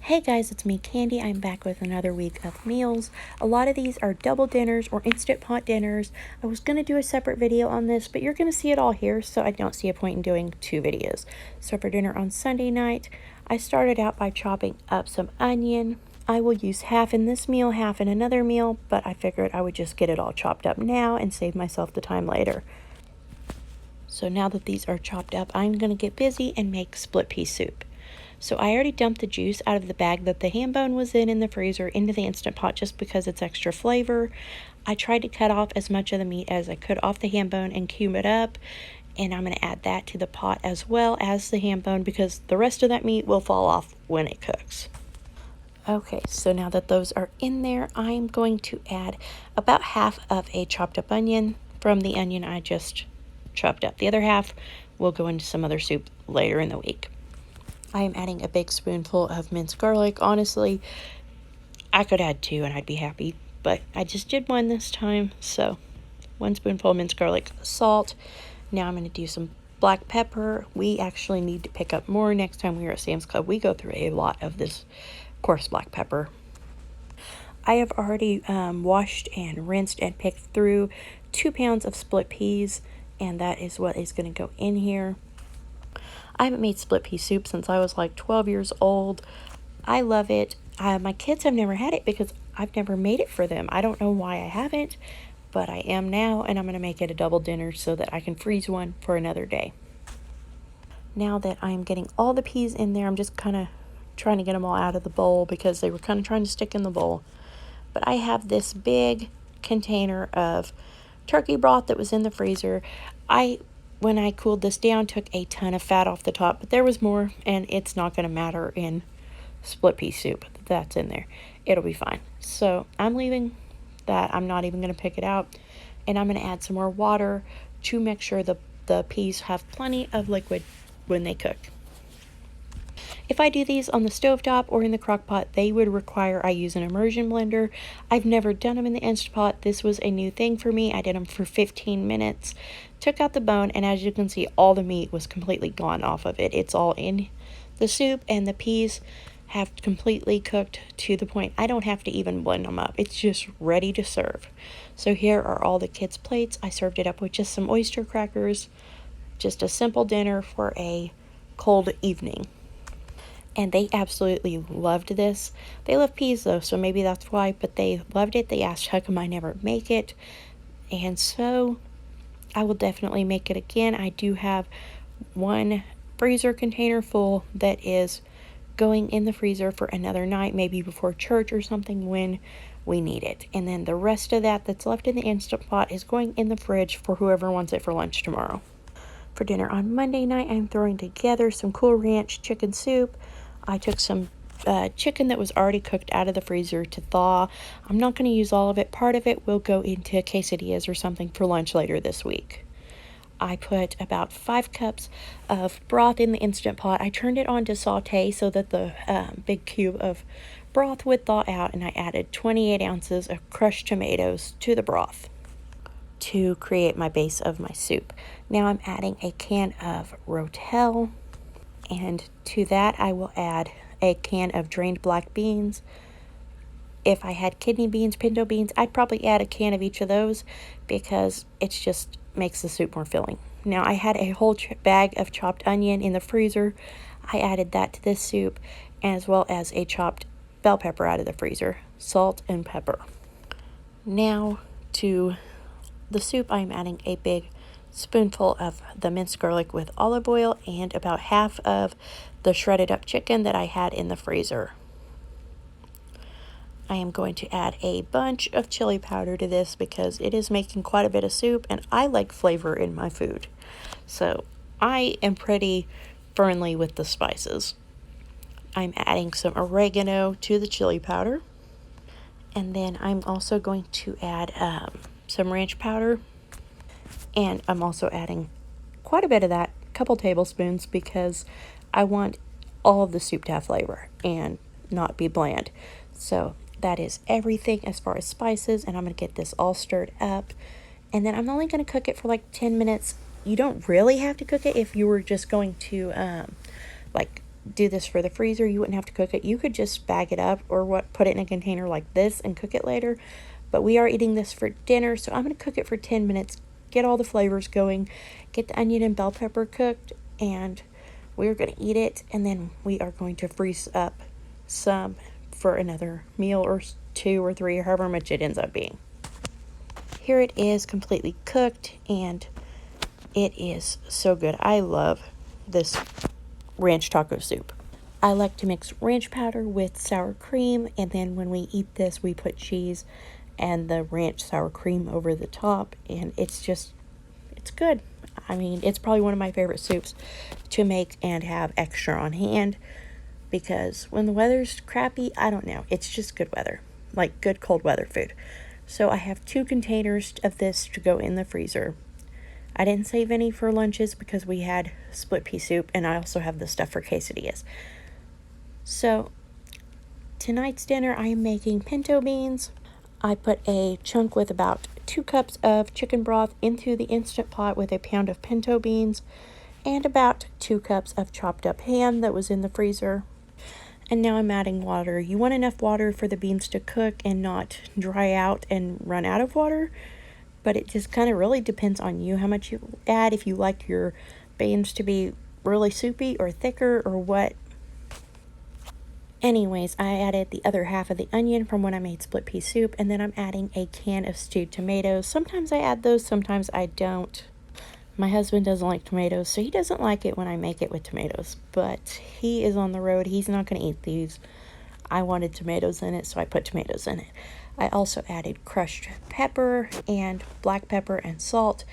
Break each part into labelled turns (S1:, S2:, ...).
S1: Hey guys, it's me Candy. I'm back with another week of meals. A lot of these are double dinners or instant pot dinners. I was going to do a separate video on this, but you're going to see it all here, so I don't see a point in doing two videos. So for dinner on Sunday night, I started out by chopping up some onion. I will use half in this meal, half in another meal, but I figured I would just get it all chopped up now and save myself the time later. So now that these are chopped up, I'm going to get busy and make split pea soup. So I already dumped the juice out of the bag that the ham bone was in the freezer into the Instant Pot just because it's extra flavor. I tried to cut off as much of the meat as I could off the ham bone and cube it up. And I'm going to add that to the pot as well as the ham bone because the rest of that meat will fall off when it cooks. Okay, so now that those are in there, I'm going to add about half of a chopped up onion from the onion I just chopped up. The other half will go into some other soup later in the week. I am adding a big spoonful of minced garlic. Honestly, I could add two and I'd be happy, but I just did one this time, so 1 spoonful of minced garlic, salt. Now I'm going to do some black pepper. We actually need to pick up more next time we are at Sam's Club. We go through a lot of this coarse black pepper. I have already washed and rinsed and picked through 2 pounds of split peas, and that is what is going to go in here. I haven't made split pea soup since I was like 12 years old. I love it. My kids have never had it because I've never made it for them. I don't know why I haven't, but I am now, and I'm going to make it a double dinner so that I can freeze one for another day. Now that I'm getting all the peas in there, I'm just kind of trying to get them all out of the bowl because they were kind of trying to stick in the bowl. But I have this big container of turkey broth that was in the freezer. When I cooled this down, took a ton of fat off the top, but there was more, and it's not going to matter in split pea soup. That's in there. It'll be fine. So I'm leaving that. I'm not even going to pick it out, and I'm going to add some more water to make sure the peas have plenty of liquid when they cook. If I do these on the stovetop or in the crock pot, they would require I use an immersion blender. I've never done them in the Instant Pot. This was a new thing for me. I did them for 15 minutes, took out the bone, and as you can see, all the meat was completely gone off of it. It's all in the soup, and the peas have completely cooked to the point I don't have to even blend them up. It's just ready to serve. So here are all the kids' plates. I served it up with just some oyster crackers, just a simple dinner for a cold evening. And they absolutely loved this. They love peas though, so maybe that's why, but they loved it. They asked how come I never make it. And so I will definitely make it again. I do have 1 freezer container full that is going in the freezer for another night, maybe before church or something when we need it. And then the rest of that that's left in the Instant Pot is going in the fridge for whoever wants it for lunch tomorrow. For dinner on Monday night, I'm throwing together some Cool Ranch chicken soup. I took some chicken that was already cooked out of the freezer to thaw. I'm not going to use all of it. Part of it will go into quesadillas or something for lunch later this week. I put about 5 cups of broth in the Instant Pot. I turned it on to saute so that the big cube of broth would thaw out, and I added 28 ounces of crushed tomatoes to the broth to create my base of my soup. Now I'm adding a can of Rotel, and to that I will add a can of drained black beans. If I had kidney beans, pinto beans, I'd probably add a can of each of those because it just makes the soup more filling. Now I had a whole bag of chopped onion in the freezer. I added that to this soup, as well as a chopped bell pepper out of the freezer, salt and pepper. Now to the soup, I'm adding a big spoonful of the minced garlic with olive oil and about half of the shredded up chicken that I had in the freezer. I am going to add a bunch of chili powder to this because it is making quite a bit of soup, and I like flavor in my food. So I am pretty friendly with the spices. I'm adding some oregano to the chili powder, and then I'm also going to add some ranch powder. And I'm also adding quite a bit of that, a couple tablespoons, because I want all of the soup to have flavor and not be bland. So that is everything as far as spices, and I'm going to get this all stirred up. And then I'm only going to cook it for like 10 minutes. You don't really have to cook it if you were just going to like do this for the freezer, you wouldn't have to cook it. You could just bag it up or put it in a container like this and cook it later. But we are eating this for dinner, so I'm going to cook it for 10 minutes, get all the flavors going, get the onion and bell pepper cooked, and we're going to eat it, and then we are going to freeze up some for another meal or 2 or 3 or however much it ends up being. Here it is, completely cooked, and it is so good. I love this ranch taco soup. I like to mix ranch powder with sour cream, and then when we eat this, we put cheese and the ranch sour cream over the top, and it's good. I mean, it's probably one of my favorite soups to make and have extra on hand, because when the weather's crappy, I don't know, it's just good weather, like good cold weather food. So I have 2 containers of this to go in the freezer. I didn't save any for lunches because we had split pea soup, and I also have the stuff for quesadillas. So tonight's dinner, I am making pinto beans. I put a chunk with about 2 cups of chicken broth into the Instant Pot with a pound of pinto beans and about 2 cups of chopped up ham that was in the freezer. And now I'm adding water. You want enough water for the beans to cook and not dry out and run out of water, but it just kind of really depends on you how much you add, if you like your beans to be really soupy or thicker or what. Anyways, I added the other half of the onion from when I made split pea soup, and then I'm adding a can of stewed tomatoes. Sometimes I add those, sometimes I don't. My husband doesn't like tomatoes, so he doesn't like it when I make it with tomatoes, but he is on the road. He's not going to eat these. I wanted tomatoes in it, so I put tomatoes in it. I also added crushed pepper and black pepper and salt.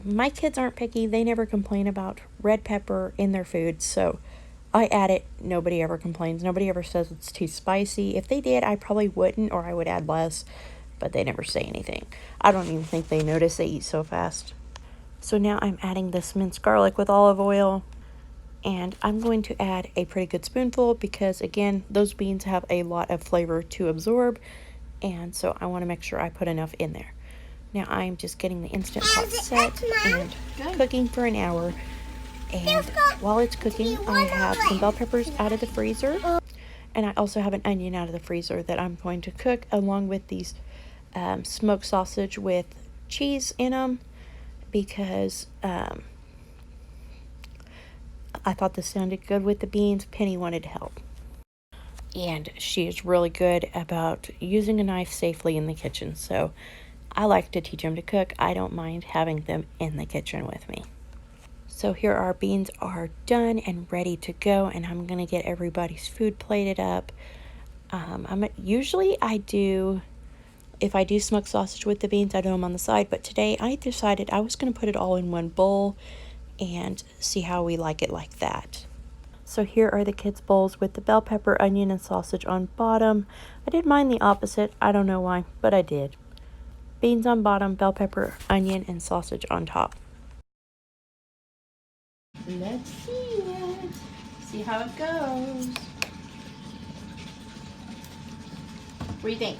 S1: My kids aren't picky. They never complain about red pepper in their food, so I add it. Nobody ever complains. Nobody ever says it's too spicy. If they did, I probably wouldn't, or I would add less, but they never say anything. I don't even think they notice. They eat so fast. So now I'm adding this minced garlic with olive oil, and I'm going to add a pretty good spoonful because, again, those beans have a lot of flavor to absorb, and so I want to make sure I put enough in there. Now I'm just getting the Instant Pot set and cooking for an hour. And while it's cooking, I have some bell peppers out of the freezer, and I also have an onion out of the freezer that I'm going to cook along with these smoked sausage with cheese in them, because I thought this sounded good with the beans. Penny wanted to help, and she is really good about using a knife safely in the kitchen, so I like to teach them to cook. I don't mind having them in the kitchen with me. So here our beans are done and ready to go, and I'm going to get everybody's food plated up. Usually if I do smoked sausage with the beans, I do them on the side, but today I decided I was going to put it all in one bowl and see how we like it like that. So here are the kids' bowls with the bell pepper, onion, and sausage on bottom. I did mine the opposite. I don't know why, but I did. Beans on bottom, bell pepper, onion, and sausage on top. Let's see it. See how it goes. What do you think?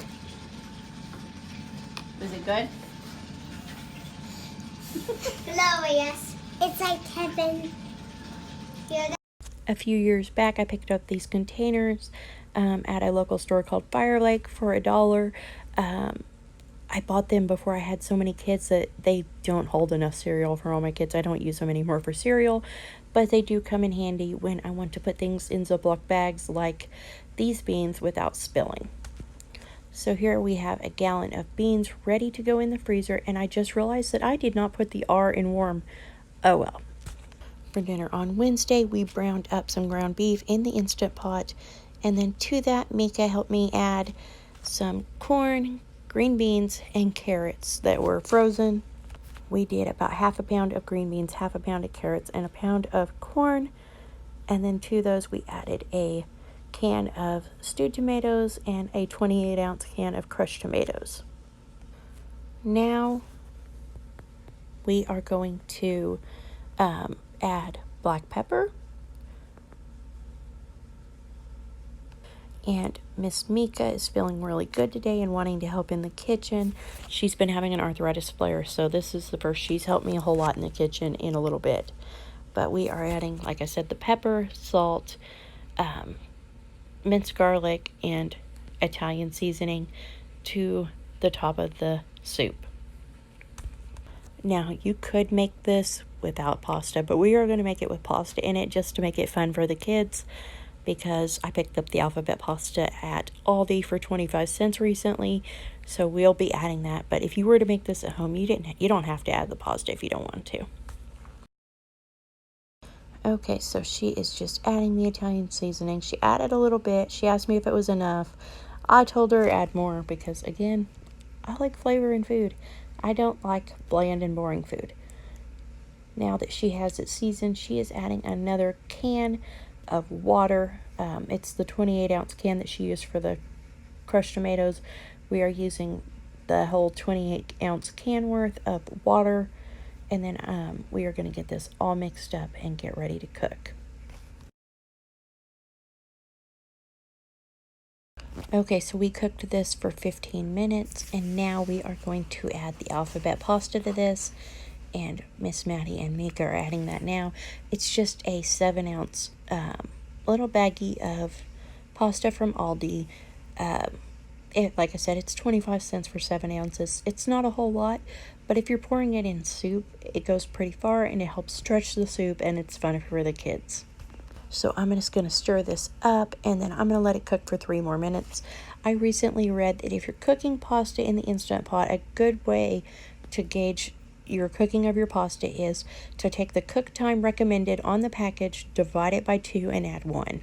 S1: Was it good?
S2: Glorious. It's like heaven.
S1: A few years back, I picked up these containers at a local store called Fire Lake for $1. I bought them before I had so many kids that they don't hold enough cereal for all my kids. I don't use them anymore for cereal, but they do come in handy when I want to put things in Ziploc bags like these beans without spilling. So here we have a gallon of beans ready to go in the freezer, and I just realized that I did not put the R in warm. Oh well. For dinner on Wednesday, we browned up some ground beef in the Instant Pot, and then to that, Mika helped me add some corn, green beans, and carrots that were frozen. We did about half a pound of green beans, half a pound of carrots, and a pound of corn, and then to those we added a can of stewed tomatoes and a 28-ounce can of crushed tomatoes. Now we are going to add black pepper, and Miss Mika is feeling really good today and wanting to help in the kitchen. She's been having an arthritis flare, so this is the first she's helped me a whole lot in the kitchen in a little bit. But we are adding, like I said, the pepper, salt, minced garlic, and Italian seasoning to the top of the soup. Now, you could make this without pasta, but we are going to make it with pasta in it just to make it fun for the kids, because I picked up the alphabet pasta at Aldi for 25 cents recently, so we'll be adding that. But if you were to make this at home, you don't have to add the pasta if you don't want to. Okay, so she is just adding the Italian seasoning. She added a little bit. She asked me if it was enough. I told her to add more because, again, I like flavor in food. I don't like bland and boring food. Now that she has it seasoned, she is adding another can of water. It's the 28-ounce can that she used for the crushed tomatoes. We are using the whole 28-ounce can worth of water. And then we are going to get this all mixed up and get ready to cook. Okay, so we cooked this for 15 minutes, and now we are going to add the alphabet pasta to this. And Miss Maddie and Mika are adding that now. It's just a 7-ounce little baggie of pasta from Aldi. Like I said, it's 25 cents for 7 ounces. It's not a whole lot, but if you're pouring it in soup, it goes pretty far and it helps stretch the soup, and it's fun for the kids. So I'm just going to stir this up, and then I'm going to let it cook for 3 more minutes. I recently read that if you're cooking pasta in the Instant Pot, a good way to gauge your cooking of your pasta is to take the cook time recommended on the package, divide it by 2, and add 1.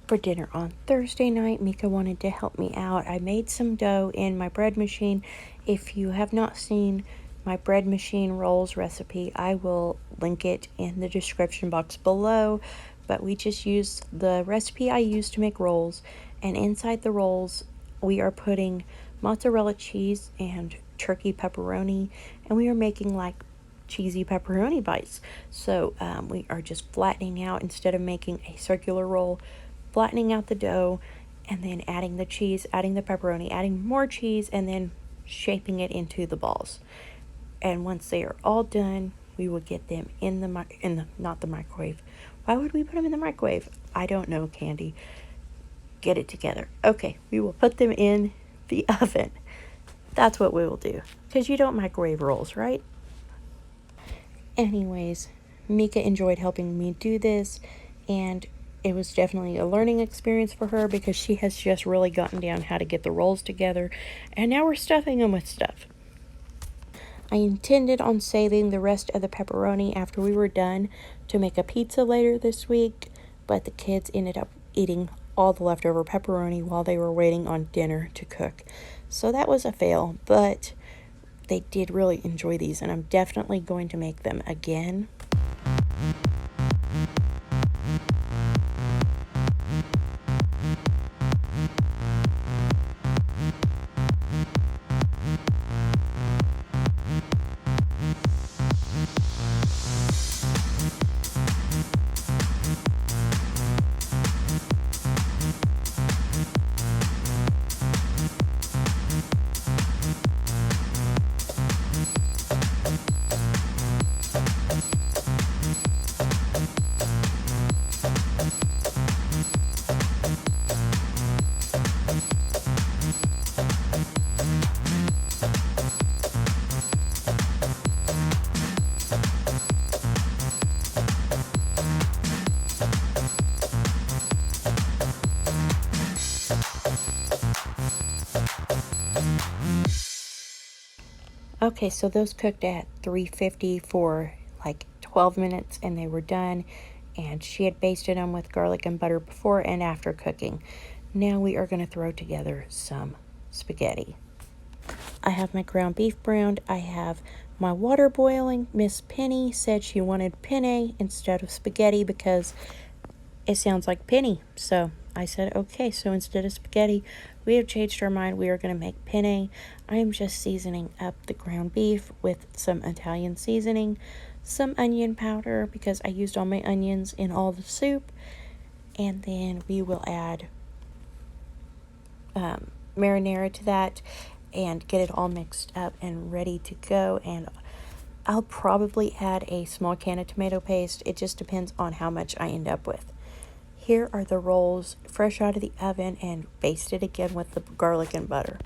S1: For dinner on Thursday night, Mika wanted to help me out. I made some dough in my bread machine. If you have not seen my bread machine rolls recipe, I will link it in the description box below. But we just used the recipe I used to make rolls, and inside the rolls we are putting mozzarella cheese and turkey pepperoni, and we are making like cheesy pepperoni bites. So we are just flattening out, instead of making a circular roll, flattening out the dough, and then adding the cheese, adding the pepperoni, adding more cheese, and then shaping it into the balls. And once they are all done, we will get them in the not the microwave. Why would we put them in the microwave? I don't know, Candy. Get it together. Okay, we will put them in the oven. That's what we will do, because you don't microwave rolls, right? Anyways, Mika enjoyed helping me do this, and it was definitely a learning experience for her, because she has just really gotten down how to get the rolls together, and now we're stuffing them with stuff. I intended on saving the rest of the pepperoni after we were done to make a pizza later this week, but the kids ended up eating all the leftover pepperoni while they were waiting on dinner to cook. So that was a fail, but they did really enjoy these, and I'm definitely going to make them again. Okay, so those cooked at 350 for like 12 minutes, and they were done, and she had basted them with garlic and butter before and after cooking. Now we are going to throw together some spaghetti. I have my ground beef browned. I have my water boiling. Miss Penny said she wanted penne instead of spaghetti because it sounds like penny. So I said, okay, so instead of spaghetti, we have changed our mind. We are going to make penne. I am just seasoning up the ground beef with some Italian seasoning, some onion powder because I used all my onions in all the soup, and then we will add marinara to that and get it all mixed up and ready to go. And I'll probably add a small can of tomato paste. It just depends on how much I end up with. Here are the rolls fresh out of the oven and basted again with the garlic and butter.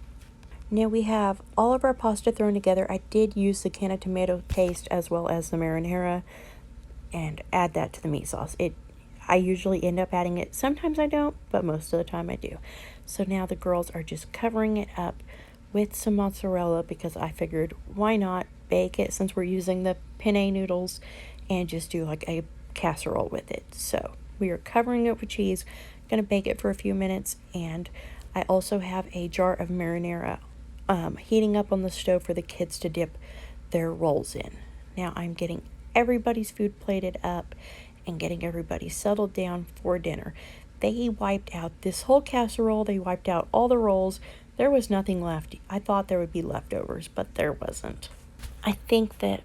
S1: Now we have all of our pasta thrown together. I did use the can of tomato paste as well as the marinara and add that to the meat sauce. I usually end up adding it. Sometimes I don't, but most of the time I do. So now the girls are just covering it up with some mozzarella because I figured why not bake it since we're using the penne noodles and just do like a casserole with it. So we are covering it with cheese, gonna bake it for a few minutes, and I also have a jar of marinara heating up on the stove for the kids to dip their rolls in. Now I'm getting everybody's food plated up and getting everybody settled down for dinner. They wiped out this whole casserole. They wiped out all the rolls. There was nothing left. I thought there would be leftovers, but there wasn't. I think that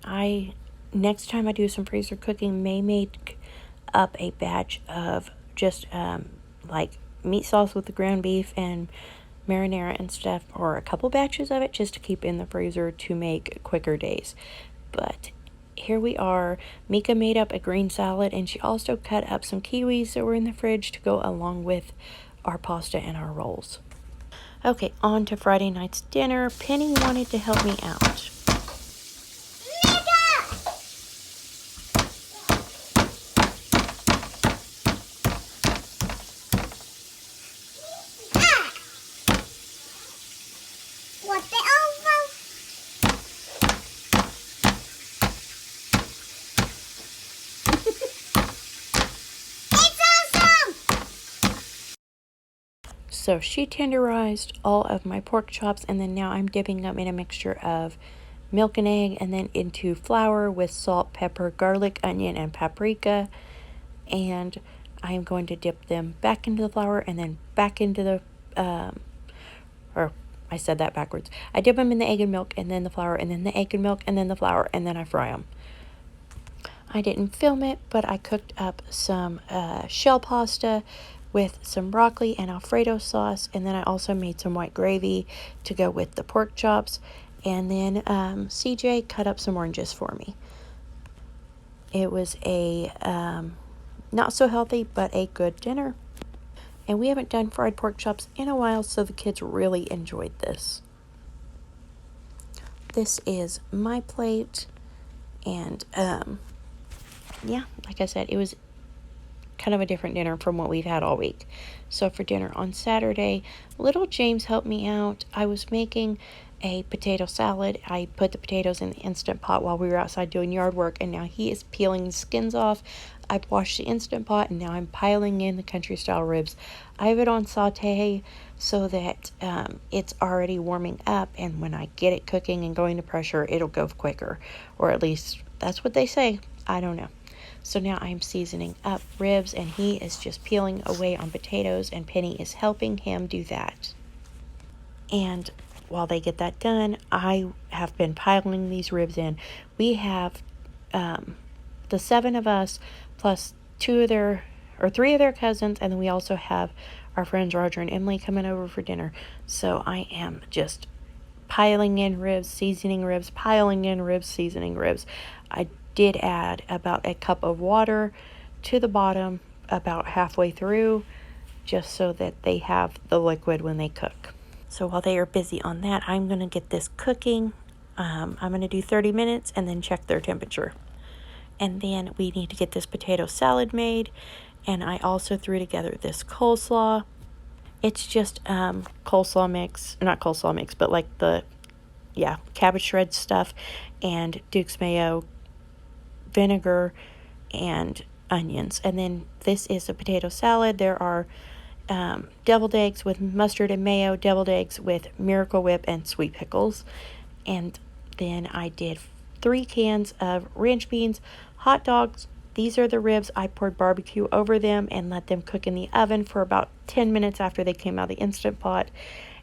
S1: next time I do some freezer cooking, may make up a batch of just like meat sauce with the ground beef and marinara and stuff, or a couple batches of it just to keep in the freezer to make quicker days. But here we are. Mika made up a green salad, and she also cut up some kiwis that were in the fridge to go along with our pasta and our rolls. Okay, on to Friday night's dinner. Penny wanted to help me out. So she tenderized all of my pork chops, and then now I'm dipping them in a mixture of milk and egg and then into flour with salt, pepper, garlic, onion, and paprika. And I'm going to dip them back into the flour and then back into the, or I said that backwards. I dip them in the egg and milk and then the flour and then the egg and milk and then the flour and then I fry them. I didn't film it, but I cooked up some shell pasta with some broccoli and Alfredo sauce, and then I also made some white gravy to go with the pork chops, and then CJ cut up some oranges for me. It was a not so healthy, but a good dinner. And we haven't done fried pork chops in a while, so the kids really enjoyed this. This is my plate, and yeah, like I said, it was kind of a different dinner from what we've had all week. So for dinner on Saturday, little James helped me out. I was making a potato salad. I put the potatoes in the Instant Pot while we were outside doing yard work, and now he is peeling the skins off. I've washed the Instant Pot, and now I'm piling in the country style ribs. I have it on saute so that it's already warming up, and when I get it cooking and going to pressure, it'll go quicker, or at least that's what they say. I don't know. So now I'm seasoning up ribs, and he is just peeling away on potatoes, and Penny is helping him do that. And while they get that done, I have been piling these ribs in. We have the 7 of us plus 3 of their cousins, and then we also have our friends Roger and Emily coming over for dinner. So I am just piling in ribs, seasoning ribs, piling in ribs, seasoning ribs. I did add about a cup of water to the bottom about halfway through, just so that they have the liquid when they cook. So while they are busy on that, I'm going to get this cooking. I'm going to do 30 minutes and then check their temperature. And then we need to get this potato salad made, and I also threw together this coleslaw. It's just coleslaw mix, not coleslaw mix, but like cabbage shred stuff and Duke's mayo, vinegar, and onions. And then this is a potato salad. There are deviled eggs with mustard and mayo, deviled eggs with Miracle Whip and sweet pickles. And then I did 3 cans of ranch beans, hot dogs. These are the ribs. I poured barbecue over them and let them cook in the oven for about 10 minutes after they came out of the Instant Pot.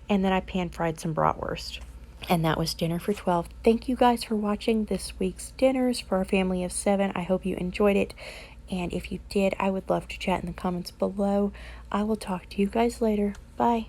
S1: And then I pan fried some bratwurst. And that was dinner for 12. Thank you guys for watching this week's dinners for our family of 7. I hope you enjoyed it. And if you did, I would love to chat in the comments below. I will talk to you guys later. Bye.